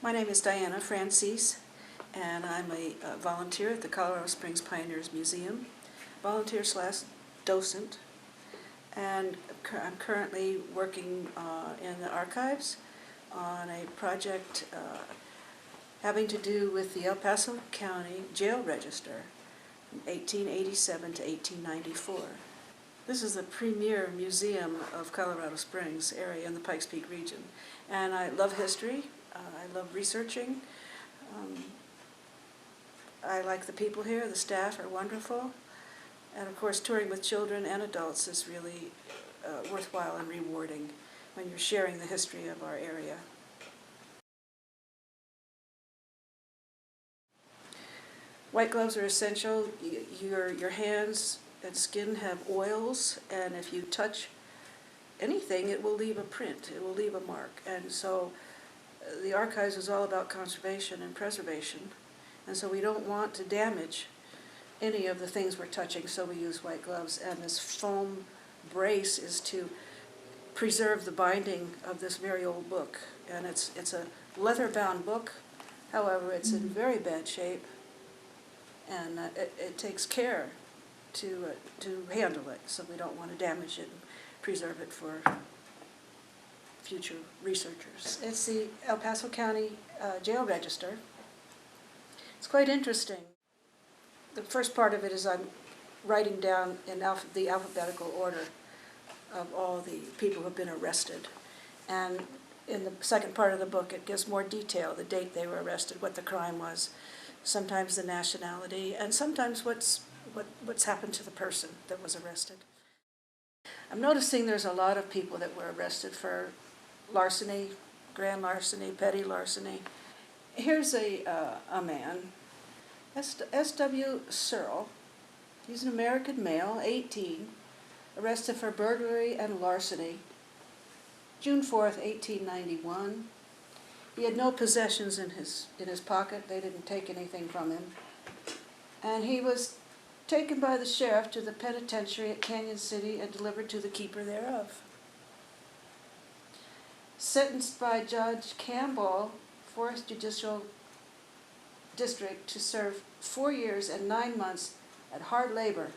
My name is Diana Francese, and I'm a volunteer at the Colorado Springs Pioneers Museum, volunteer/docent, and I'm currently working in the archives on a project having to do with the El Paso County Jail Register from 1887 to 1894. This is the premier museum of Colorado Springs area in the Pikes Peak region, and I love history. I love researching. I like the people here. The staff are wonderful. And of course, touring with children and adults is really worthwhile and rewarding when you're sharing the history of our area. White gloves are essential. Your hands and skin have oils, and if you touch anything, it will leave a print. It will leave a mark. And so the archives is all about conservation and preservation, and so we don't want to damage any of the things we're touching, so we use white gloves. And this foam brace is to preserve the binding of this very old book. And it's a leather-bound book, however, it's in very bad shape, and it takes care to handle it, so we don't want to damage it and preserve it for future researchers. It's the El Paso County Jail Register. It's quite interesting. The first part of it is I'm writing down in the alphabetical order of all the people who have been arrested. And in the second part of the book, it gives more detail, the date they were arrested, what the crime was, sometimes the nationality, and sometimes what's happened to the person that was arrested. I'm noticing there's a lot of people that were arrested for larceny, grand larceny, petty larceny. Here's a man, S.W. Searle. He's an American male, 18, arrested for burglary and larceny, June 4th, 1891. He had no possessions in his pocket. They didn't take anything from him. And he was taken by the sheriff to the penitentiary at Canyon City and delivered to the keeper thereof. Sentenced by Judge Campbell, 4th Judicial District, to serve 4 years and 9 months at hard labor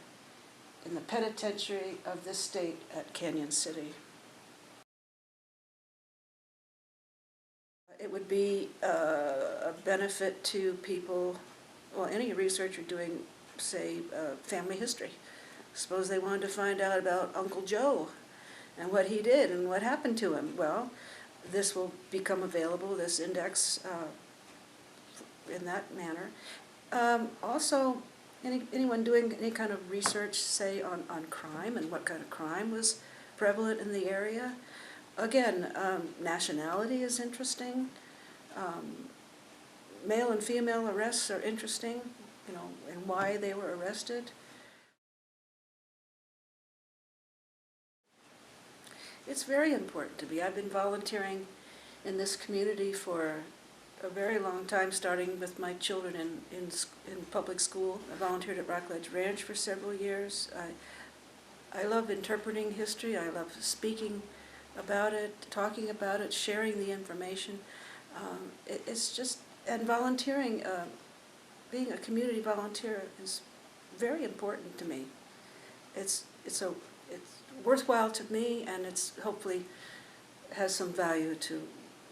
in the penitentiary of this state at Canyon City. It would be a benefit to people, well, any researcher doing, say, family history. Suppose they wanted to find out about Uncle Joe and what he did and what happened to him. Well, this will become available, this index, in that manner. Also, anyone doing any kind of research, say, on crime and what kind of crime was prevalent in the area. Again, nationality is interesting. Male and female arrests are interesting, and why they were arrested. It's very important to me. I've been volunteering in this community for a very long time, starting with my children in public school. I volunteered at Rockledge Ranch for several years. I love interpreting history. I love speaking about it, talking about it, sharing the information. It's just, and volunteering, being a community volunteer is very important to me. It's worthwhile to me, and it's hopefully has some value to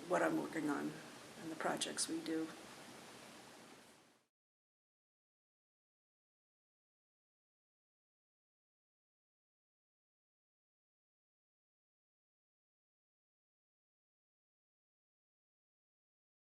what I'm working on and the projects we do.